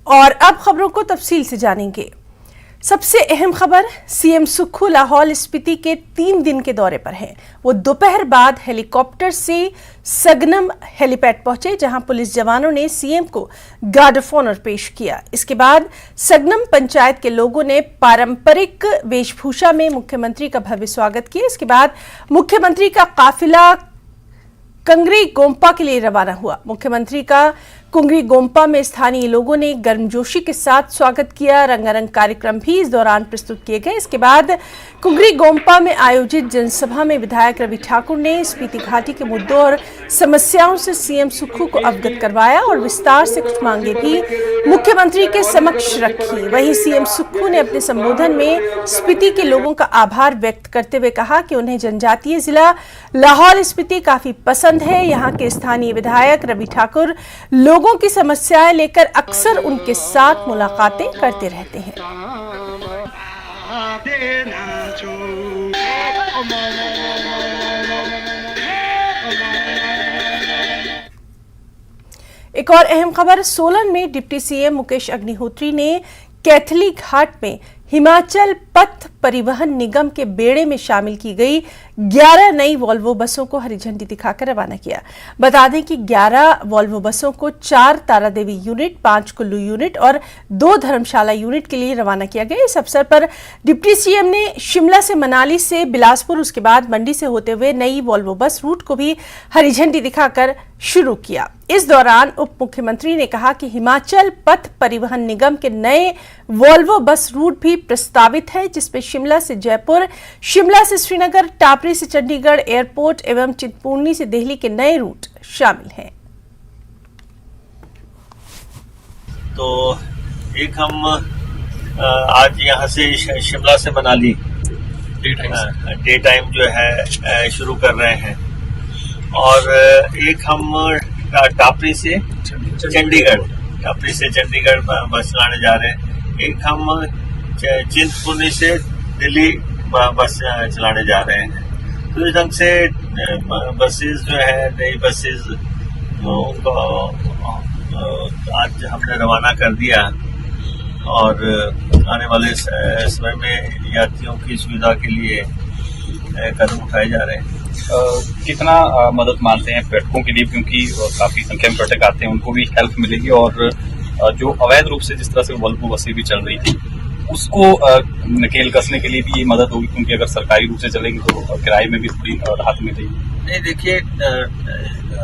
और अब खबरों को तफसील से जानेंगे। सबसे अहम खबर, सीएम सुक्खू लाहौल स्पीति के 3 दिन के दौरे पर हैं। वो दोपहर बाद हेलीकॉप्टर से सगनम हेलीपैड पहुंचे, जहां पुलिस जवानों ने सीएम को गार्ड ऑफ ऑनर पेश किया। इसके बाद सगनम पंचायत के लोगों ने पारंपरिक वेशभूषा में मुख्यमंत्री का भव्य स्वागत किया। इसके बाद मुख्यमंत्री का काफिला कंगरी गोम्पा के लिए रवाना हुआ। मुख्यमंत्री का कुंगरी गोम्पा में स्थानीय लोगों ने गर्मजोशी के साथ स्वागत किया। रंगारंग कार्यक्रम भी इस दौरान प्रस्तुत किए गए। इसके बाद कुंगरी गोम्पा में आयोजित जनसभा में विधायक रवि ठाकुर ने स्पीति घाटी के मुद्दों और समस्याओं से सीएम सुक्खू को अवगत करवाया और विस्तार से कुछ मांगे भी मुख्यमंत्री के समक्ष रखी। वहीं सीएम सुक्खू ने अपने संबोधन में स्पीति के लोगों का आभार व्यक्त करते हुए कहा कि उन्हें जनजातीय जिला लाहौल स्पीति काफी पसंद है। यहाँ के स्थानीय विधायक रवि ठाकुर लोगों की समस्याएं लेकर अक्सर उनके साथ मुलाकातें करते रहते हैं। एक और अहम खबर, सोलन में डिप्टी सीएम मुकेश अग्निहोत्री ने कैथली घाट में हिमाचल पथ परिवहन निगम के बेड़े में शामिल की गई 11 नई वॉल्वो बसों को हरी झंडी दिखाकर रवाना किया। बता दें कि 11 वॉल्वो बसों को 4 तारादेवी यूनिट, 5 कुल्लू यूनिट और 2 धर्मशाला यूनिट के लिए रवाना किया गया। इस अवसर पर डिप्टी सीएम ने शिमला से मनाली से बिलासपुर, उसके बाद मंडी से होते हुए नई वॉल्वो बस रूट को भी हरी झंडी दिखाकर शुरू किया। इस दौरान उप मुख्यमंत्री ने कहा कि हिमाचल पथ परिवहन निगम के नए वॉल्वो बस रूट भी प्रस्तावित है, जिसमें शिमला से जयपुर, शिमला से श्रीनगर, टापरी से चंडीगढ़ एयरपोर्ट एवं चिंतपूर्णी से दिल्ली के नए रूट शामिल हैं। तो एक हम आज यहाँ से शिमला से मनाली डे टाइम जो है शुरू कर रहे हैं और एक हम टापरी से चंडीगढ़ बस चलाने जा रहे हैं। एक हम चिंतपूर्णी से दिल्ली बस चलाने जा रहे हैं। तो इस ढंग से बसेस जो है, नई बसेस उनको आज हमने रवाना कर दिया और आने वाले समय में यात्रियों की सुविधा के लिए कदम उठाए जा रहे हैं। कितना मदद मानते हैं पर्यटकों के लिए, क्योंकि काफी संख्या में पर्यटक आते हैं, उनको भी हेल्प मिलेगी और जो अवैध रूप से जिस तरह से वॉल्वो बसें भी चल रही थी उसको नकेल कसने के लिए भी ये मदद होगी, क्योंकि अगर सरकारी रूप से चलेगी तो किराए में भी थोड़ी राहत मिलेगी। नहीं, देखिए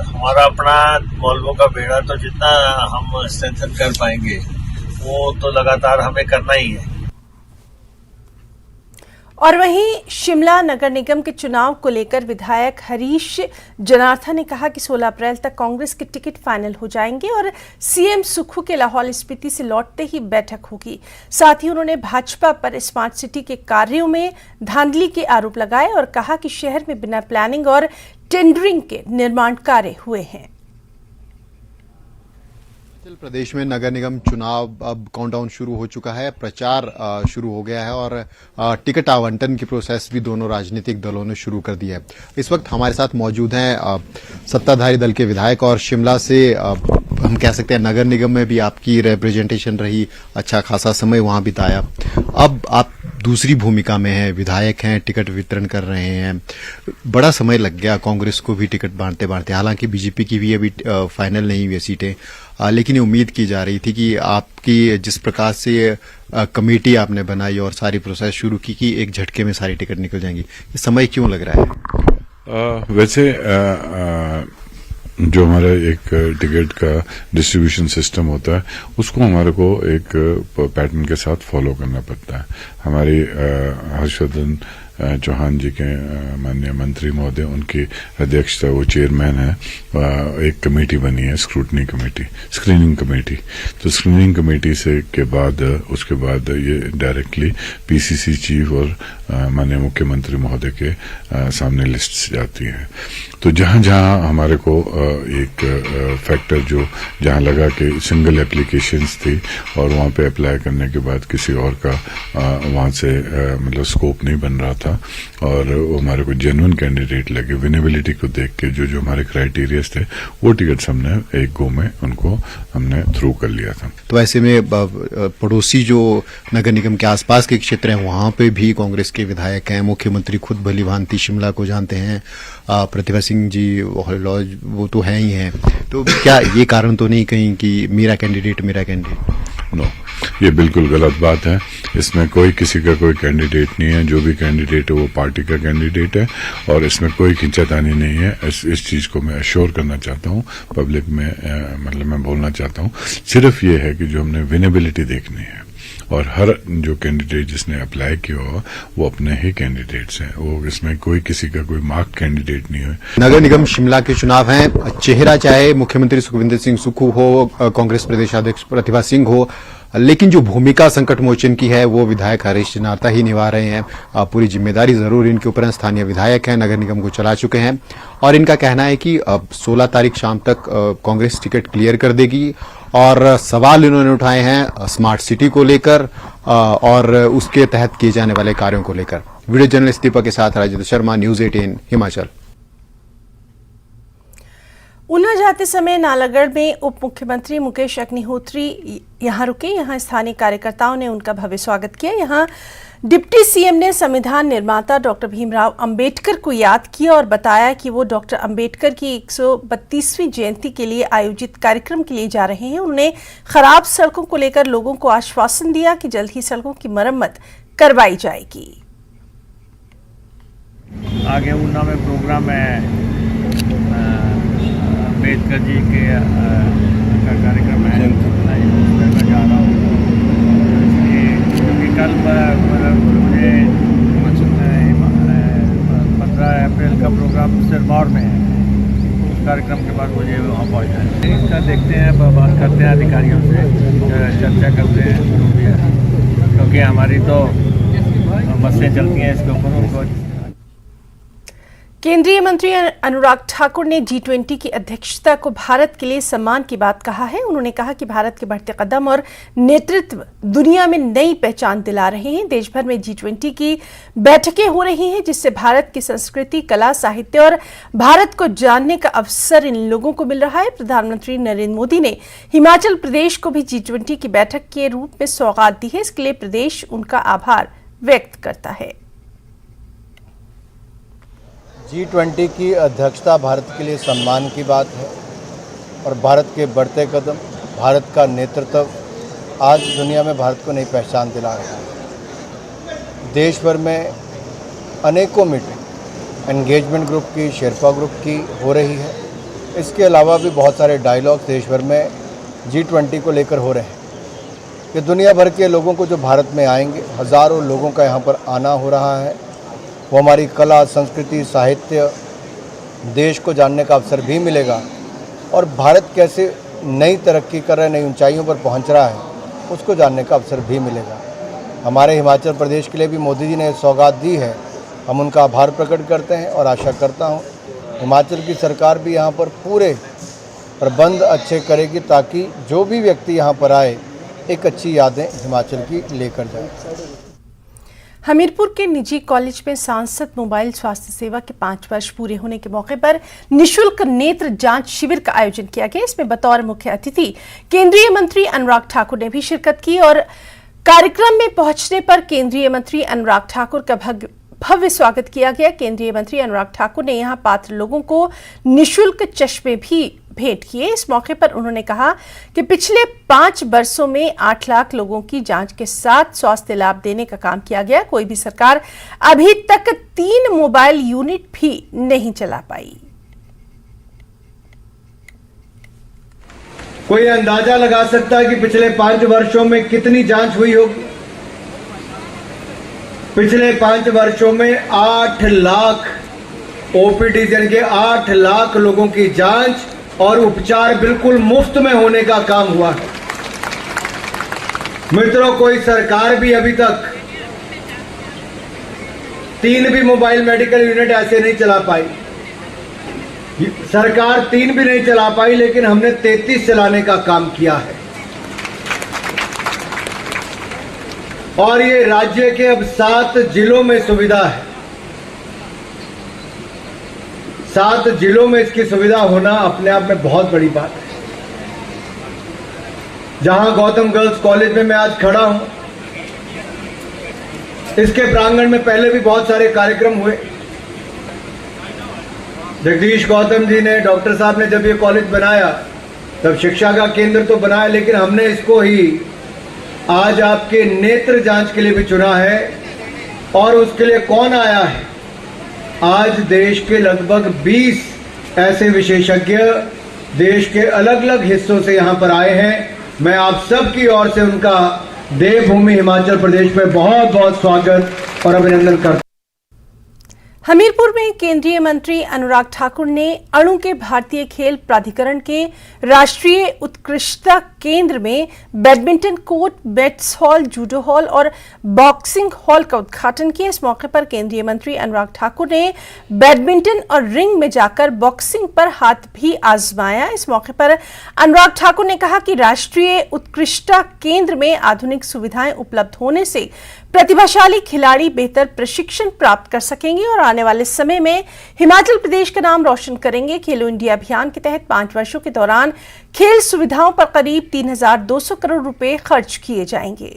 हमारा अपना वॉल्वो का बेड़ा तो जितना हम स्ट्रेंथन कर पाएंगे वो तो लगातार हमें करना ही है। और वहीं शिमला नगर निगम के चुनाव को लेकर विधायक हरीश जनार्था ने कहा कि 16 अप्रैल तक कांग्रेस के टिकट फाइनल हो जाएंगे और सीएम सुक्खू के लाहौल स्पीति से लौटते ही बैठक होगी। साथ ही उन्होंने भाजपा पर स्मार्ट सिटी के कार्यों में धांधली के आरोप लगाए और कहा कि शहर में बिना प्लानिंग और टेंडरिंग के निर्माण कार्य हुए हैं। हिमाचल प्रदेश में नगर निगम चुनाव अब काउंटडाउन शुरू हो चुका है, प्रचार शुरू हो गया है और टिकट आवंटन की प्रोसेस भी दोनों राजनीतिक दलों ने शुरू कर दी है। इस वक्त हमारे साथ मौजूद हैं सत्ताधारी दल के विधायक और शिमला से हम कह सकते हैं नगर निगम में भी आपकी रिप्रेजेंटेशन रही, अच्छा खासा समय वहां बिताया। अब आप दूसरी भूमिका में हैं, विधायक हैं, टिकट वितरण कर रहे हैं। बड़ा समय लग गया कांग्रेस को भी टिकट बांटते बांटते, हालांकि बीजेपी की भी अभी फाइनल नहीं हुई सीटें, लेकिन ये उम्मीद की जा रही थी कि आपकी जिस प्रकार से कमेटी आपने बनाई और सारी प्रोसेस शुरू की कि एक झटके में सारी टिकट निकल जाएंगी, ये समय क्यों लग रहा है? वैसे जो हमारा एक टिकट का डिस्ट्रीब्यूशन सिस्टम होता है उसको हमारे को एक पैटर्न के साथ फॉलो करना पड़ता है। हमारी हर्षवर्धन चौहान जी के माननीय मंत्री महोदय, उनकी अध्यक्षता, वो चेयरमैन है, एक कमेटी बनी है, स्क्रूटनी कमेटी, स्क्रीनिंग कमेटी। तो स्क्रीनिंग कमेटी से के बाद उसके बाद ये डायरेक्टली पीसीसी चीफ और माननीय मुख्यमंत्री महोदय के सामने लिस्ट जाती है। तो जहां जहां हमारे को एक फैक्टर जो जहां लगा कि सिंगल एप्लीकेशंस थी और वहां पे अप्लाई करने के बाद किसी और का वहां से मतलब स्कोप नहीं बन रहा था, था और वो हमारे को जेन्युइन कैंडिडेट लगे। विनेबिलिटी को देख के जो हमारे क्राइटेरियाज थे वो टिकट्स हमने एक गो में उनको हमने थ्रू कर लिया था। तो ऐसे में पड़ोसी जो नगर निगम के आसपास के क्षेत्र हैं वहां पे भी कांग्रेस के विधायक हैं, मुख्यमंत्री खुद भली भांति शिमला को जानते हैं, प्रतिभा सिंह जी वो तो है ही हैं, तो क्या ये कारण तो नहीं कहीं कि मेरा कैंडिडेट नो, ये बिल्कुल गलत बात है। इसमें कोई किसी का कोई कैंडिडेट नहीं है। जो भी कैंडिडेट है वो पार्टी का कैंडिडेट है और इसमें कोई खींचातानी नहीं है। इस चीज को मैं अश्योर करना चाहता हूँ पब्लिक में, मतलब मैं बोलना चाहता हूँ। सिर्फ ये है कि जो हमने विनेबिलिटी देखनी है और हर जो कैंडिडेट जिसने अप्लाई किया हो वो अपने ही कैंडिडेट्स हैं। वो इसमें कोई किसी का कोई मार्क कैंडिडेट नहीं है। नगर निगम शिमला के चुनाव हैं, चेहरा चाहे मुख्यमंत्री सुखविंदर सिंह सुक्खू हो, कांग्रेस प्रदेशाध्यक्ष प्रतिभा सिंह हो, लेकिन जो भूमिका संकट मोचन की है वो विधायक हरीश जनार्ता ही निभा रहे हैं। पूरी जिम्मेदारी जरूर इनके ऊपर है। स्थानीय विधायक हैं, नगर निगम को चला चुके हैं और इनका कहना है कि अब 16 तारीख शाम तक कांग्रेस टिकट क्लियर कर देगी। और सवाल इन्होंने उठाए हैं स्मार्ट सिटी को लेकर और उसके तहत किए जाने वाले कार्यों को लेकर। वीडियो जर्नलिस्ट दीपक के साथ राजेंद्र शर्मा, न्यूज 18 हिमाचल। ऊना जाते समय नालागढ़ में उप मुख्यमंत्री मुकेश अग्निहोत्री यहां रुके। यहां स्थानीय कार्यकर्ताओं ने उनका भव्य स्वागत किया। यहां डिप्टी सीएम ने संविधान निर्माता डॉक्टर भीमराव अंबेडकर को याद किया और बताया कि वो डॉक्टर अंबेडकर की 132वीं जयंती के लिए आयोजित कार्यक्रम के लिए जा रहे हैं। उन्होंने खराब सड़कों को लेकर लोगों को आश्वासन दिया कि जल्द ही सड़कों की मरम्मत करवाई जाएगी। आगे ऊना में प्रोग्राम है, अम्बेडकर जी के का कार्यक्रम है, मैं जा रहा हूँ क्योंकि कल मुझे 15 अप्रैल का प्रोग्राम सिरमौर में है। उस कार्यक्रम के बाद मुझे वहाँ पहुँचना है। इसका देखते हैं, बात करते हैं अधिकारियों से, चर्चा करते हैं जो भी है, क्योंकि हमारी तो बसें चलती हैं इसके ऊपर। उनको केंद्रीय मंत्री अनुराग ठाकुर ने G20 की अध्यक्षता को भारत के लिए सम्मान की बात कहा है। उन्होंने कहा कि भारत के बढ़ते कदम और नेतृत्व दुनिया में नई पहचान दिला रहे हैं। देश भर में G20 की बैठकें हो रही हैं, जिससे भारत की संस्कृति, कला, साहित्य और भारत को जानने का अवसर इन लोगों को मिल रहा है। प्रधानमंत्री नरेंद्र मोदी ने हिमाचल प्रदेश को भी G20 की बैठक के रूप में सौगात दी है। इसके लिए प्रदेश उनका आभार व्यक्त करता है। G20 की अध्यक्षता भारत के लिए सम्मान की बात है और भारत के बढ़ते कदम, भारत का नेतृत्व आज दुनिया में भारत को नई पहचान दिला रहा है। देश भर में अनेकों मीटिंग एंगेजमेंट ग्रुप की, शेरपा ग्रुप की हो रही है। इसके अलावा भी बहुत सारे डायलॉग देश भर में G20 को लेकर हो रहे हैं कि दुनिया भर के लोगों को जो भारत में आएंगे, हज़ारों लोगों का यहाँ पर आना हो रहा है। वो हमारी कला, संस्कृति, साहित्य, देश को जानने का अवसर भी मिलेगा और भारत कैसे नई तरक्की कर रहा है, नई ऊंचाइयों पर पहुंच रहा है, उसको जानने का अवसर भी मिलेगा। हमारे हिमाचल प्रदेश के लिए भी मोदी जी ने सौगात दी है। हम उनका आभार प्रकट करते हैं और आशा करता हूं हिमाचल की सरकार भी यहाँ पर पूरे प्रबंध अच्छे करेगी ताकि जो भी व्यक्ति यहाँ पर आए एक अच्छी यादें हिमाचल की लेकर जाए। हमीरपुर के निजी कॉलेज में सांसद मोबाइल स्वास्थ्य सेवा के 5 वर्ष पूरे होने के मौके पर निशुल्क नेत्र जांच शिविर का आयोजन किया गया। इसमें बतौर मुख्य अतिथि केंद्रीय मंत्री अनुराग ठाकुर ने भी शिरकत की और कार्यक्रम में पहुंचने पर केंद्रीय मंत्री अनुराग ठाकुर का भव्य स्वागत किया गया। केंद्रीय मंत्री अनुराग ठाकुर ने यहां पात्र लोगों को निशुल्क चश्मे भी भेंट किए। इस मौके पर उन्होंने कहा कि पिछले 5 वर्षों में 8 लाख लोगों की जांच के साथ स्वास्थ्य लाभ देने का काम किया गया। कोई भी सरकार अभी तक 3 मोबाइल यूनिट भी नहीं चला पाई। कोई अंदाजा लगा सकता है कि पिछले 5 वर्षों में कितनी जांच हुई होगी? पिछले 5 वर्षों में 8 लाख ओपीडी यानी कि 8 लाख लोगों की जांच और उपचार बिल्कुल मुफ्त में होने का काम हुआ है। मित्रों, कोई सरकार भी अभी तक 3 भी मोबाइल मेडिकल यूनिट ऐसे नहीं चला पाई। सरकार 3 भी नहीं चला पाई, लेकिन हमने 33 चलाने का काम किया है। और ये राज्य के अब 7 जिलों में सुविधा है। 7 जिलों में इसकी सुविधा होना अपने आप में बहुत बड़ी बात है। जहां गौतम गर्ल्स कॉलेज में मैं आज खड़ा हूं, इसके प्रांगण में पहले भी बहुत सारे कार्यक्रम हुए। जगदीश गौतम जी ने, डॉक्टर साहब ने जब ये कॉलेज बनाया तब शिक्षा का केंद्र तो बनाया, लेकिन हमने इसको ही आज आपके नेत्र जांच के लिए भी चुना है। और उसके लिए कौन आया है? आज देश के लगभग 20 ऐसे विशेषज्ञ देश के अलग अलग हिस्सों से यहां पर आए हैं। मैं आप सब की ओर से उनका देवभूमि हिमाचल प्रदेश में बहुत बहुत स्वागत और अभिनंदन करता हूं। हमीरपुर में केंद्रीय मंत्री अनुराग ठाकुर ने अणु के भारतीय खेल प्राधिकरण के राष्ट्रीय उत्कृष्टता केंद्र में बैडमिंटन कोर्ट, बेट्स हॉल, जूडो हॉल और बॉक्सिंग हॉल का उद्घाटन किया। इस मौके पर केंद्रीय मंत्री अनुराग ठाकुर ने बैडमिंटन और रिंग में जाकर बॉक्सिंग पर हाथ भी आजमाया। इस मौके पर अनुराग ठाकुर ने कहा कि राष्ट्रीय उत्कृष्टता केंद्र में आधुनिक सुविधाएं उपलब्ध होने से प्रतिभाशाली खिलाड़ी बेहतर प्रशिक्षण प्राप्त कर सकेंगे और आने वाले समय में हिमाचल प्रदेश का नाम रोशन करेंगे। खेलो इंडिया अभियान के तहत 5 वर्षों के दौरान खेल सुविधाओं पर करीब 3,200 करोड़ रुपए खर्च किए जाएंगे।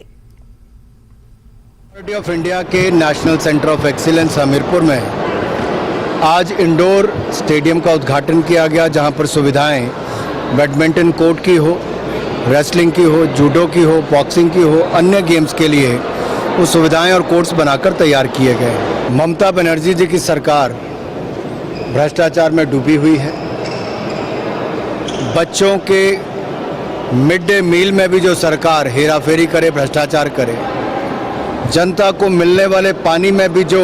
अथॉरिटी ऑफ इंडिया के national centre of excellence Hamirpur में आज इंडोर स्टेडियम का उद्घाटन किया गया, जहां पर सुविधाएं बैडमिंटन कोर्ट की हो, रेसलिंग की हो, जूडो की हो, बॉक्सिंग की हो, अन्य गेम्स के लिए वो सुविधाएं और कोर्ट्स बनाकर तैयार किए गए। ममता बनर्जी जी की सरकार भ्रष्टाचार में डूबी हुई है। बच्चों के मिड डे मील में भी जो सरकार हेराफेरी करे, भ्रष्टाचार करे, जनता को मिलने वाले पानी में भी जो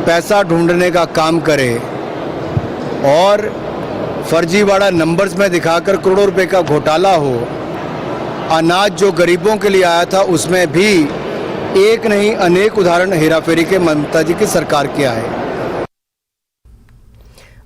पैसा ढूंढने का काम करे और फर्जीवाड़ा नंबर्स में दिखाकर करोड़ों रुपए का घोटाला हो, अनाज जो गरीबों के लिए आया था उसमें भी एक नहीं अनेक उदाहरण हेराफेरी के ममता जी की सरकार किया है।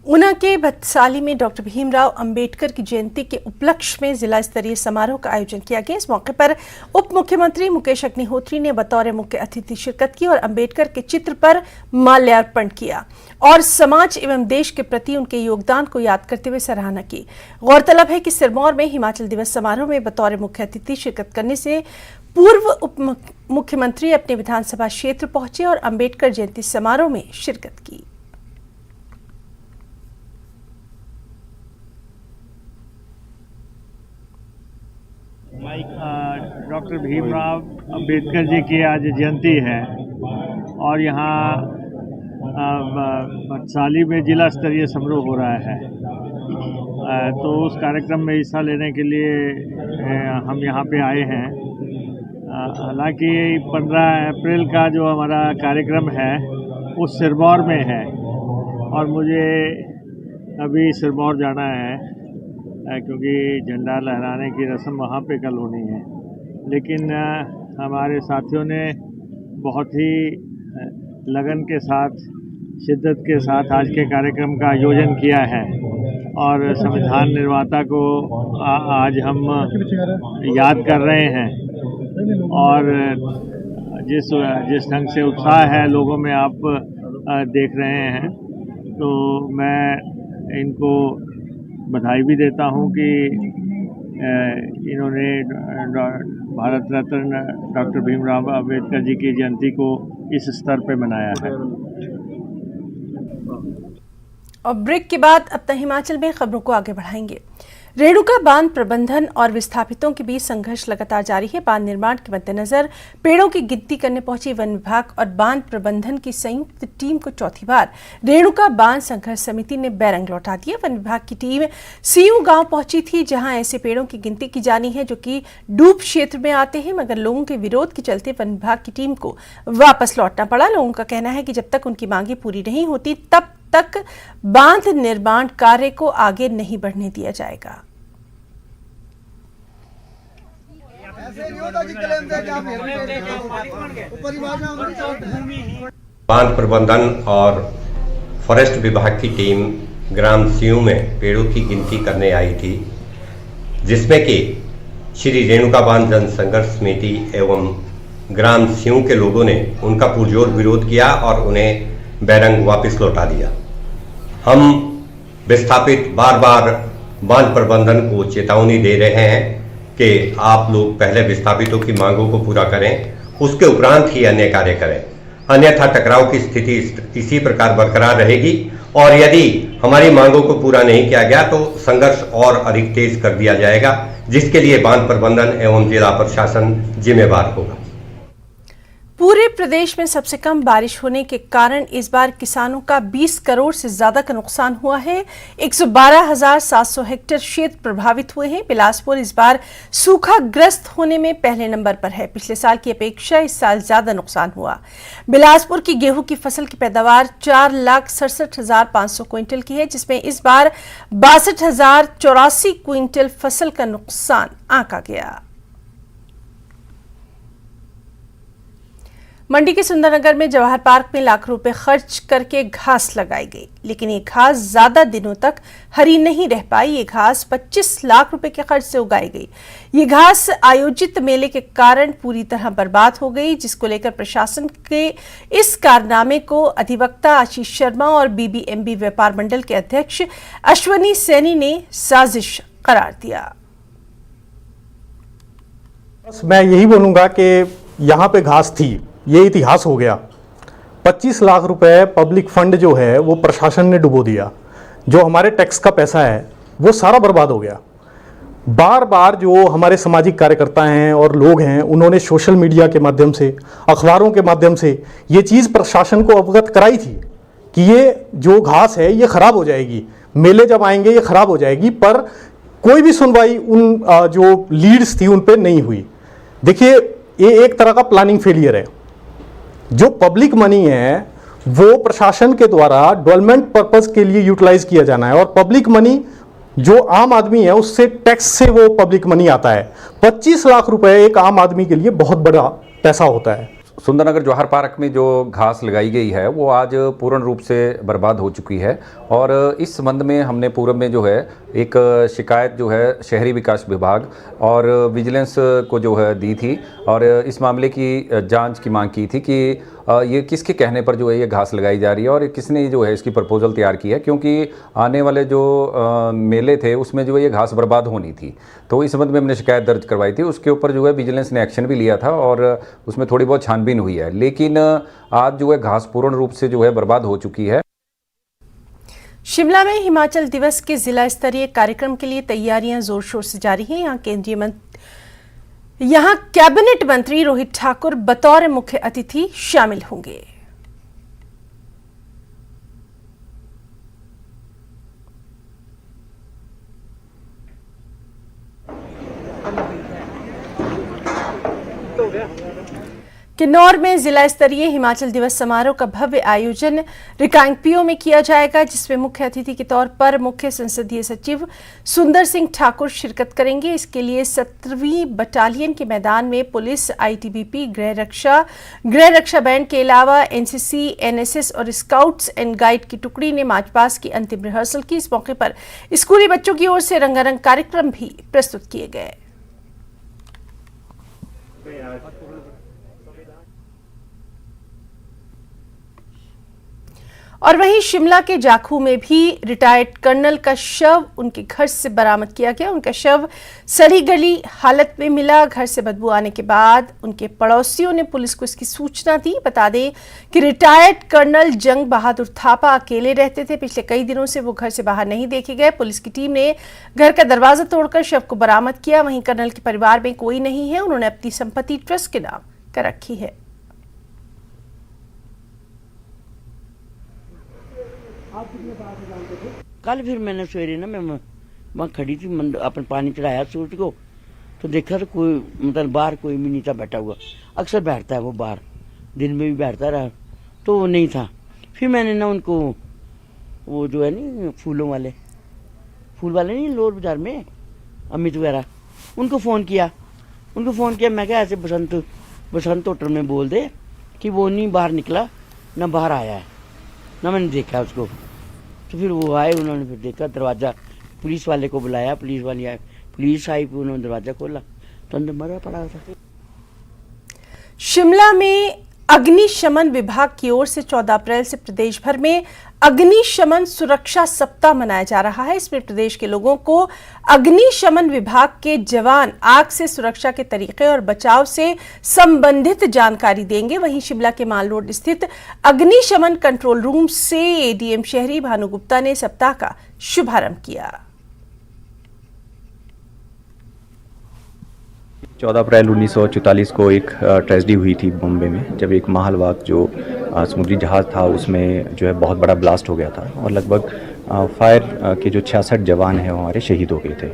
ऊना के भटसाली में डॉक्टर भीमराव अंबेडकर की जयंती के उपलक्ष्य में जिला स्तरीय समारोह का आयोजन किया गया। इस मौके पर उप मुख्यमंत्री मुकेश अग्निहोत्री ने बतौर मुख्य अतिथि शिरकत की और अंबेडकर के चित्र पर माल्यार्पण किया और समाज एवं देश के प्रति उनके योगदान को याद करते हुए सराहना की। गौरतलब है कि सिरमौर में हिमाचल दिवस समारोह में बतौर मुख्य अतिथि शिरकत करने से पूर्व उप मुख्यमंत्री अपने विधानसभा क्षेत्र पहुंचे और अंबेडकर जयंती समारोह में शिरकत की। डॉक्टर भीमराव अंबेडकर जी की आज जयंती है और यहाँ भटसाली में जिला स्तरीय समारोह हो रहा है। तो उस कार्यक्रम में हिस्सा लेने के लिए हम यहाँ पे आए हैं। हालांकि 15 अप्रैल का जो हमारा कार्यक्रम है वो सिरमौर में है और मुझे अभी सिरमौर जाना है क्योंकि झंडा लहराने की रस्म वहाँ पे कल होनी है। लेकिन हमारे साथियों ने बहुत ही लगन के साथ, शिद्दत के साथ आज के कार्यक्रम का आयोजन किया है और संविधान निर्माता को आज हम याद कर रहे हैं और जिस ढंग से उत्साह है लोगों में आप देख रहे हैं, तो मैं इनको बधाई भी देता हूं कि इन्होंने भारत रत्न डॉक्टर भीमराव अंबेडकर जी की जयंती को इस स्तर पर मनाया है। और ब्रेक के बाद अब तक हिमाचल में खबरों को आगे बढ़ाएंगे। रेणुका बांध प्रबंधन और विस्थापितों के बीच संघर्ष लगातार जारी है। बांध निर्माण के मद्देनजर पेड़ों की गिनती करने पहुंची वन विभाग और बांध प्रबंधन की संयुक्त टीम को चौथी बार रेणुका बांध संघर्ष समिति ने बैरंग लौटा दिया। वन विभाग की टीम सीयू गांव पहुंची थी, जहां ऐसे पेड़ों की गिनती की जानी है जो कि डूब क्षेत्र में आते हैं, मगर लोगों के विरोध के चलते वन विभाग की टीम को वापस लौटना पड़ा। लोगों का कहना है कि जब तक उनकी मांगे पूरी नहीं होती तब तक बांध निर्माण कार्य को आगे नहीं बढ़ने दिया जाएगा। बांध प्रबंधन और फॉरेस्ट विभाग की टीम ग्राम सीयू में पेड़ों की गिनती करने आई थी, जिसमें कि श्री रेणुका बांध जन संघर्ष समिति एवं ग्राम सीयू के लोगों ने उनका पुरजोर विरोध किया और उन्हें बैरंग वापस लौटा दिया। हम विस्थापित बार बार बांध प्रबंधन को चेतावनी दे रहे हैं कि आप लोग पहले विस्थापितों की मांगों को पूरा करें, उसके उपरांत ही अन्य कार्य करें, अन्यथा टकराव की स्थिति इसी प्रकार बरकरार रहेगी और यदि हमारी मांगों को पूरा नहीं किया गया तो संघर्ष और अधिक तेज कर दिया जाएगा, जिसके लिए बांध प्रबंधन एवं जिला प्रशासन जिम्मेवार होगा। पूरे प्रदेश में सबसे कम बारिश होने के कारण इस बार किसानों का 20 करोड़ से ज्यादा का नुकसान हुआ है। 112,700 हेक्टेयर क्षेत्र प्रभावित हुए हैं। बिलासपुर इस बार सूखाग्रस्त होने में पहले नंबर पर है। पिछले साल की अपेक्षा इस साल ज्यादा नुकसान हुआ। बिलासपुर की गेहूं की फसल की पैदावार 4,67,500 क्विंटल की है, जिसमें इस बार 62,084 क्विंटल फसल का नुकसान आंका गया। मंडी के सुंदरनगर में जवाहर पार्क में लाखों रुपए खर्च करके घास लगाई गई, लेकिन ये घास ज्यादा दिनों तक हरी नहीं रह पाई। ये घास 25 लाख रुपए के खर्च से उगाई गई। ये घास आयोजित मेले के कारण पूरी तरह बर्बाद हो गई, जिसको लेकर प्रशासन के इस कारनामे को अधिवक्ता आशीष शर्मा और बीबीएमबी व्यापार मंडल के अध्यक्ष अश्वनी सैनी ने साजिश करार दिया। बस मैं यही बोलूंगा कि यहाँ पे घास थी, ये इतिहास हो गया। 25 लाख रुपए पब्लिक फंड जो है वो प्रशासन ने डुबो दिया। जो हमारे टैक्स का पैसा है वो सारा बर्बाद हो गया। बार बार जो हमारे सामाजिक कार्यकर्ता हैं और लोग हैं, उन्होंने सोशल मीडिया के माध्यम से, अखबारों के माध्यम से ये चीज़ प्रशासन को अवगत कराई थी कि ये जो घास है ये ख़राब हो जाएगी, मेले जब आएंगे ये ख़राब हो जाएगी, पर कोई भी सुनवाई उन जो लीड्स थी उन पर नहीं हुई। देखिए, ये एक तरह का प्लानिंग फेलियर है। जो पब्लिक मनी है वो प्रशासन के द्वारा डेवलपमेंट पर्पस के लिए यूटिलाइज किया जाना है, और पब्लिक मनी जो आम आदमी है उससे टैक्स से वो पब्लिक मनी आता है। 25 लाख रुपए एक आम आदमी के लिए बहुत बड़ा पैसा होता है। सुंदरनगर जवाहर पार्क में जो घास लगाई गई है वो आज पूर्ण रूप से बर्बाद हो चुकी है, और इस संबंध में हमने पूर्व में जो है एक शिकायत जो है शहरी विकास विभाग और विजिलेंस को जो है दी थी, और इस मामले की जांच की मांग की थी कि ये किसके कहने पर जो है ये घास लगाई जा रही है और किसने जो है इसकी प्रपोजल तैयार की है, क्योंकि आने वाले जो मेले थे उसमें जो है ये घास बर्बाद होनी थी। तो इस संबंध में हमने शिकायत दर्ज करवाई थी। उसके ऊपर जो है विजिलेंस ने एक्शन भी लिया था और उसमें थोड़ी बहुत छानबीन हुई है, लेकिन आज जो है घास पूर्ण रूप से जो है बर्बाद हो चुकी है। शिमला में हिमाचल दिवस के जिला स्तरीय कार्यक्रम के लिए तैयारियां जोर शोर से जारी हैं। यहाँ कैबिनेट मंत्री रोहित ठाकुर बतौर मुख्य अतिथि शामिल होंगे। किन्नौर में जिला स्तरीय हिमाचल दिवस समारोह का भव्य आयोजन रिकांगपिओ में किया जाएगा, जिसमें मुख्य अतिथि के तौर पर मुख्य संसदीय सचिव सुंदर सिंह ठाकुर शिरकत करेंगे। इसके लिए 17वीं बटालियन के मैदान में पुलिस, आईटीबीपी, गृह रक्षा बैंड के अलावा एनसीसी, एनएसएस और स्काउट्स एंड गाइड की टुकड़ी ने मार्च पास्ट की अंतिम रिहर्सल की। इस मौके पर स्कूली बच्चों की ओर से रंगारंग कार्यक्रम भी प्रस्तुत किए गए। और वहीं शिमला के जाखू में भी रिटायर्ड कर्नल का शव उनके घर से बरामद किया गया। उनका शव सड़ी गली हालत में मिला। घर से बदबू आने के बाद उनके पड़ोसियों ने पुलिस को इसकी सूचना दी। बता दें कि रिटायर्ड कर्नल जंग बहादुर थापा अकेले रहते थे। पिछले कई दिनों से वो घर से बाहर नहीं देखे गए। पुलिस की टीम ने घर का दरवाजा तोड़कर शव को बरामद किया। वहीं कर्नल के परिवार में कोई नहीं है। उन्होंने अपनी संपत्ति ट्रस्ट के नाम कर रखी है। कल फिर मैंने सवेरे ना मैं वहाँ खड़ी थी, अपन पानी चढ़ाया सूरज को, तो देखा तो कोई मतलब बाहर कोई भी नहीं था बैठा हुआ। अक्सर बैठता है वो बाहर, दिन में भी बैठता रहा, तो वो नहीं था। फिर मैंने ना उनको वो जो है नी फूल वाले नहीं लोर बाजार में अमित वगैरह, उनको फ़ोन किया। मैं क्या ऐसे बसंत होटल में बोल दे कि वो नहीं बाहर निकला, ना बाहर आया है, ना मैंने देखा उसको। तो फिर वो आए, उन्होंने फिर देखा दरवाज़ा, पुलिस वाले को बुलाया, पुलिस वाले आए, पुलिस आई, फिर उन्होंने दरवाज़ा खोला तो अंदर मरा पड़ा था। शिमला में अग्निशमन विभाग की ओर से 14 अप्रैल से प्रदेश भर में अग्निशमन सुरक्षा सप्ताह मनाया जा रहा है। इसमें प्रदेश के लोगों को अग्निशमन विभाग के जवान आग से सुरक्षा के तरीके और बचाव से संबंधित जानकारी देंगे। वहीं शिमला के माल रोड स्थित अग्निशमन कंट्रोल रूम से एडीएम शहरी भानु गुप्ता ने सप्ताह का शुभारंभ किया। 14 अप्रैल 1944 को एक ट्रेजेडी हुई थी बॉम्बे में, जब एक माहलवाग जो समुद्री जहाज़ था उसमें जो है बहुत बड़ा ब्लास्ट हो गया था और लगभग फायर के जो 66 जवान हैं वो हमारे शहीद हो गए थे।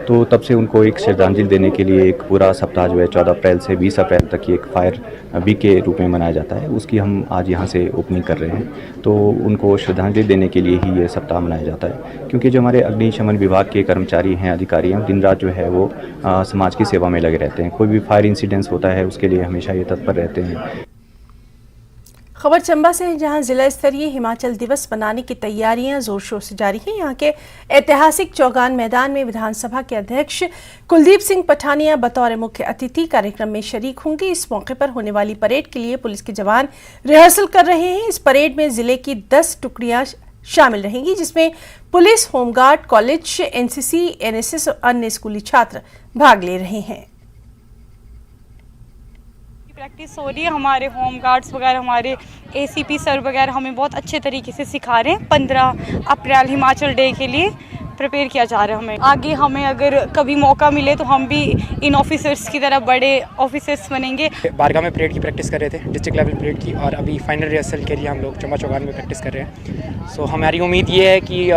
तो तब से उनको एक श्रद्धांजलि देने के लिए एक पूरा सप्ताह जो है 14 अप्रैल से 20 अप्रैल तक एक फायर वीक के रूप में मनाया जाता है। उसकी हम आज यहाँ से ओपनिंग कर रहे हैं। तो उनको श्रद्धांजलि देने के लिए ही ये सप्ताह मनाया जाता है, क्योंकि जो हमारे अग्निशमन विभाग के कर्मचारी हैं, अधिकारी हैं, दिन रात जो है वो समाज की सेवा में लगे रहते हैं। कोई भी फायर इंसिडेंस होता है उसके लिए हमेशा ये तत्पर रहते हैं। खबर चंबा से है, जहां जिला स्तरीय हिमाचल दिवस मनाने की तैयारियां जोर शोर से जारी हैं। यहां के ऐतिहासिक चौगान मैदान में विधानसभा के अध्यक्ष कुलदीप सिंह पठानिया बतौर मुख्य अतिथि कार्यक्रम में शरीक होंगे। इस मौके पर होने वाली परेड के लिए पुलिस के जवान रिहर्सल कर रहे हैं। इस परेड में जिले की 10 टुकड़ियां शामिल रहेंगी, जिसमें police, home guard, college, NCC, NSS और अन्य स्कूली छात्र भाग ले रहे हैं। प्रैक्टिस हो रही है। हमारे होम गार्ड्स वगैरह, हमारे एसीपी सर वगैरह हमें बहुत अच्छे तरीके से सिखा रहे हैं। 15 अप्रैल हिमाचल डे के लिए प्रिपेयर किया जा रहा है। हमें आगे हमें अगर कभी मौका मिले तो हम भी इन ऑफिसर्स की तरह बड़े ऑफिसर्स बनेंगे। बारगाह में परेड की प्रैक्टिस कर रहे थे, डिस्ट्रिक्ट लेवल परेड की, और अभी फाइनल रिहर्सल के लिए हम लोग चंबा चौगान में प्रैक्टिस कर रहे हैं। सो हमारी उम्मीद ये है कि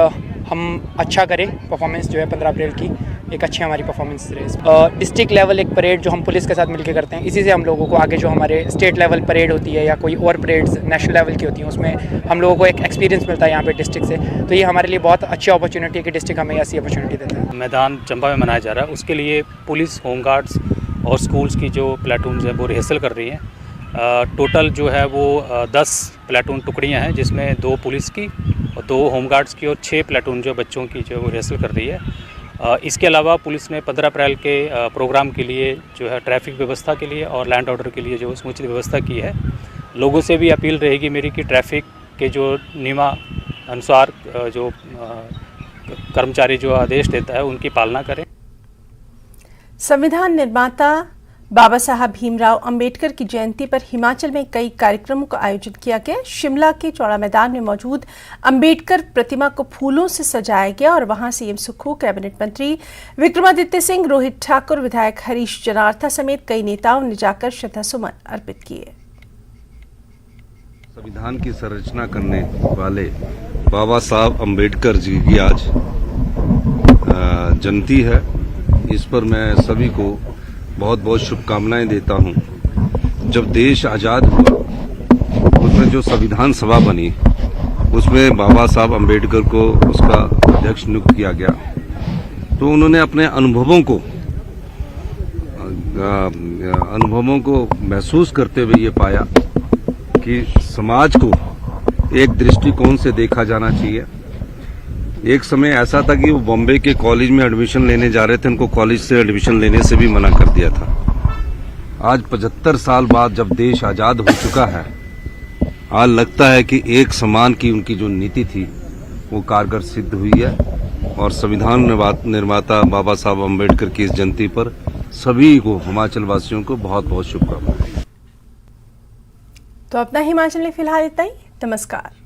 हम अच्छा करें, परफॉर्मेंस जो है 15 अप्रैल की एक अच्छी हमारी परफॉर्मेंस रहे। डिस्ट्रिक्ट लेवल एक परेड जो हम पुलिस के साथ मिलकर करते हैं, इसी से हम लोगों को आगे जो हमारे स्टेट लेवल परेड होती है या कोई और परेड्स नेशनल लेवल की होती हैं उसमें हम लोगों को एक एक्सपीरियंस मिलता है यहाँ पे डिस्ट्रिक्ट से। तो ये हमारे लिए बहुत अच्छी अपॉर्चुनिटी है कि डिस्ट्रिक्ट हमें ऐसी अपॉर्चुनिटी देता है। मैदान चंबा में मनाया जा रहा है, उसके लिए पुलिस, होमगार्ड्स और स्कूल्स की जो प्लेटून्स है वो रिहर्सल कर रही हैं। टोटल जो है वो 10 प्लेटून टुकड़ियाँ हैं, जिसमें 2 पुलिस की और 2 होमगार्ड्स की और 6 प्लेटून जो बच्चों की जो वो रिहर्सल कर रही है। इसके अलावा पुलिस ने 15 अप्रैल के प्रोग्राम के लिए जो है ट्रैफिक व्यवस्था के लिए और लैंड ऑर्डर के लिए जो समुचित व्यवस्था की है। लोगों से भी अपील रहेगी मेरी कि ट्रैफिक के जो नियमानुसार जो कर्मचारी जो आदेश देता है उनकी पालना करें। संविधान निर्माता बाबा साहब भीमराव अंबेडकर की जयंती पर हिमाचल में कई कार्यक्रमों का आयोजन किया गया। शिमला के चौड़ा मैदान में मौजूद अंबेडकर प्रतिमा को फूलों से सजाया गया और वहां सीएम सुक्खू, कैबिनेट मंत्री विक्रमादित्य सिंह, रोहित ठाकुर, विधायक हरीश जनार्था समेत कई नेताओं ने जाकर श्रद्धासुमन अर्पित किए। संविधान की संरचना करने वाले बाबा साहब अंबेडकर जी की आज जयंती है। इस पर मैं सभी को बहुत बहुत शुभकामनाएं देता हूं। जब देश आज़ाद हुआ उसमें जो संविधान सभा बनी उसमें बाबा साहब अंबेडकर को उसका अध्यक्ष नियुक्त किया गया, तो उन्होंने अपने अनुभवों को महसूस करते हुए ये पाया कि समाज को एक दृष्टिकोण से देखा जाना चाहिए। एक समय ऐसा था कि वो बॉम्बे के कॉलेज में एडमिशन लेने जा रहे थे, उनको कॉलेज से एडमिशन लेने से भी मना कर दिया था। आज 75 साल बाद जब देश आजाद हो चुका है, आज लगता है कि एक समान की उनकी जो नीति थी वो कारगर सिद्ध हुई है। और संविधान निर्माता बाबा साहब अम्बेडकर की इस जयंती पर सभी को, हिमाचल वासियों को बहुत बहुत शुभकामनाएं। तो अपना हिमाचल में फिलहाल इतना ही। नमस्कार।